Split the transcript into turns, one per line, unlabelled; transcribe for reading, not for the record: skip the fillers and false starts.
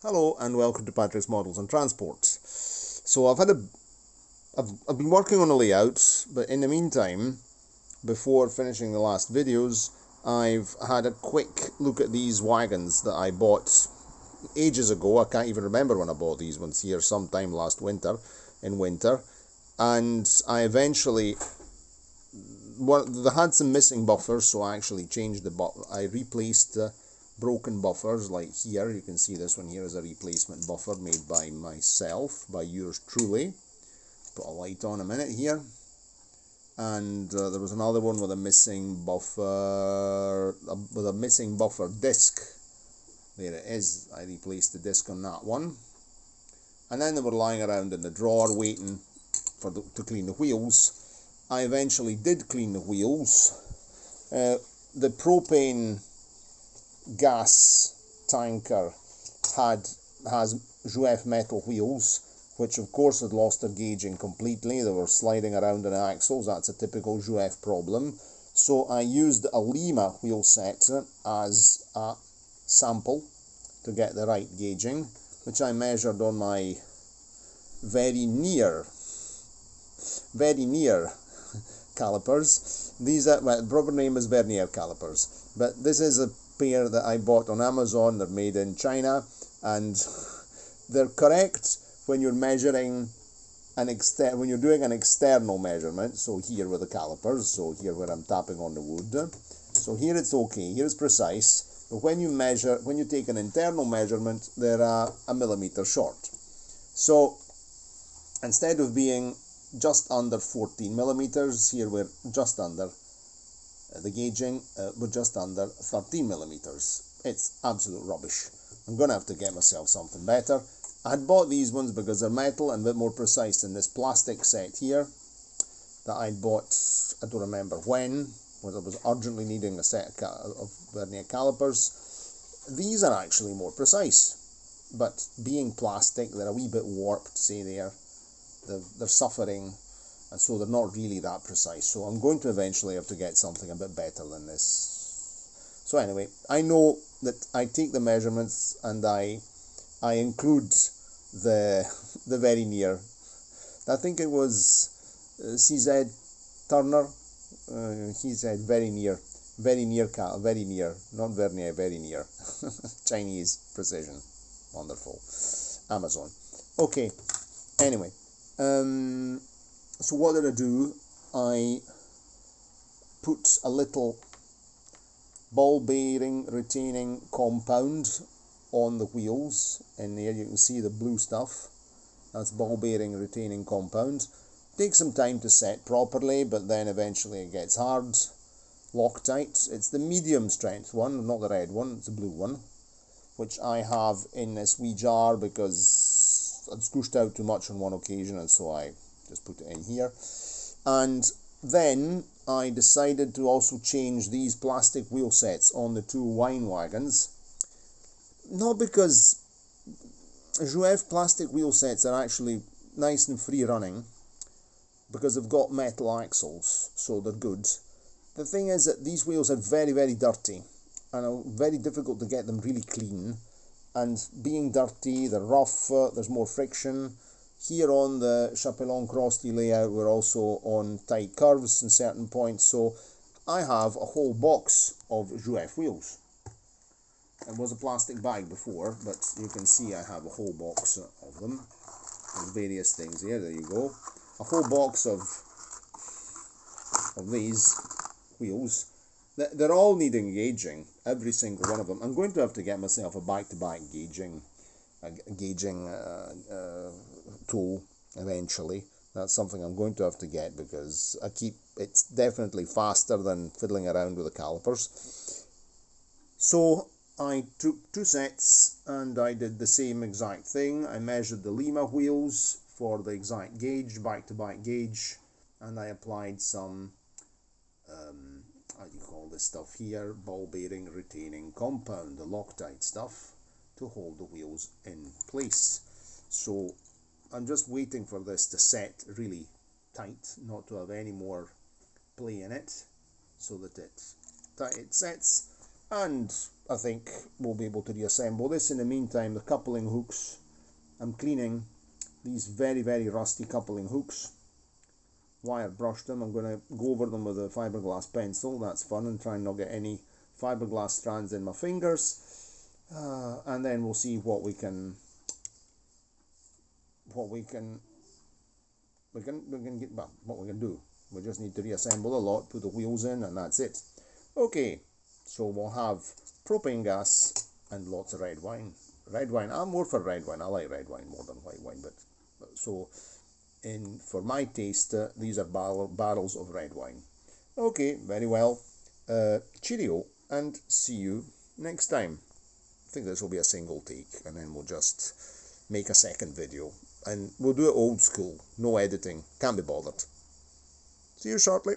Hello and welcome to Patrick's Models and Transport. So I've been working on a layout, but in the meantime, before finishing the last videos, I've had a quick look at these wagons that I bought ages ago. I can't even remember when I bought these ones here, sometime last winter, and I eventually they had some missing buffers, so I actually changed I replaced the broken buffers. Like here, you can see this one here is a replacement buffer made by myself, by yours truly. Put a light on a minute here. And there was another one with a missing buffer, disc. There it is. I replaced the disc on that one. And then they were lying around in the drawer waiting to clean the wheels. I eventually did clean the wheels. The propane gas tanker has Jouef metal wheels, which of course had lost their gauging completely. They were sliding around in the axles. That's a typical Jouef problem. So I used a Lima wheel set as a sample to get the right gauging, which I measured on my very near calipers. These are, well, the proper name is vernier calipers, but this is a pair that I bought on Amazon. They're made in China, and they're correct when you're measuring when you're doing an external measurement. So here with the calipers, so here where I'm tapping on the wood, so here it's okay, here it's precise. But when you take an internal measurement, they're a millimeter short. So instead of being just under 14 millimeters, here we're just under the gauging, we're just under 13 millimeters. It's absolute rubbish. I'm going to have to get myself something better. I had bought these ones because they're metal and a bit more precise than this plastic set here that I'd bought, I don't remember when I was urgently needing a set of vernier calipers. These are actually more precise, but being plastic, they're a wee bit warped, say they're suffering, and so they're not really that precise. So I'm going to eventually have to get something a bit better than this. So anyway, I know that I take the measurements and I include the very near. I think it was CZ Turner. He said very near, not vernier, very near. Chinese precision, wonderful. Amazon. Okay. Anyway. So what did I do? I put a little ball bearing retaining compound on the wheels. In there you can see the blue stuff. That's ball bearing retaining compound. Takes some time to set properly, but then eventually it gets hard. Loctite. It's the medium strength one, not the red one, it's the blue one, which I have in this wee jar because I'd squished out too much on one occasion, and so I just put it in here. And then I decided to also change these plastic wheel sets on the two wine wagons. Not because Jouef plastic wheel sets are actually nice and free running, because they've got metal axles, so they're good. The thing is that these wheels are very, very dirty, and are very difficult to get them really clean. And being dirty, they're rough, there's more friction. Here on the Chapelon-Crosti layout, we're also on tight curves in certain points, so I have a whole box of Jouef wheels. It was a plastic bag before, but you can see I have a whole box of them. There's various things here, there you go. A whole box of these wheels. They're all needing gauging, every single one of them. I'm going to have to get myself a back-to-back gauging tool eventually. That's something I'm going to have to get because it's definitely faster than fiddling around with the calipers. So I took two sets and I did the same exact thing. I measured the Lima wheels for the exact gauge, back-to-back gauge, and I applied some how do you call this stuff here, ball bearing retaining compound, the Loctite stuff, to hold the wheels in place. So I'm just waiting for this to set really tight, not to have any more play in it, so that it sets, and I think we'll be able to reassemble this. In the meantime, the coupling hooks, I'm cleaning these very, very rusty coupling hooks. Wire brushed them. I'm going to go over them with a fiberglass pencil. That's fun, and try and not get any fiberglass strands in my fingers. And then we'll see what we can get. Well, what we can do. We just need to reassemble the lot, put the wheels in, and that's it. Okay, so we'll have propane gas and lots of red wine. Red wine. I'm more for red wine. I like red wine more than white wine, but so. For my taste, these are barrels of red wine. Okay, very well. Cheerio, and see you next time. I think this will be a single take, and then we'll just make a second video. And we'll do it old school, no editing, can't be bothered. See you shortly.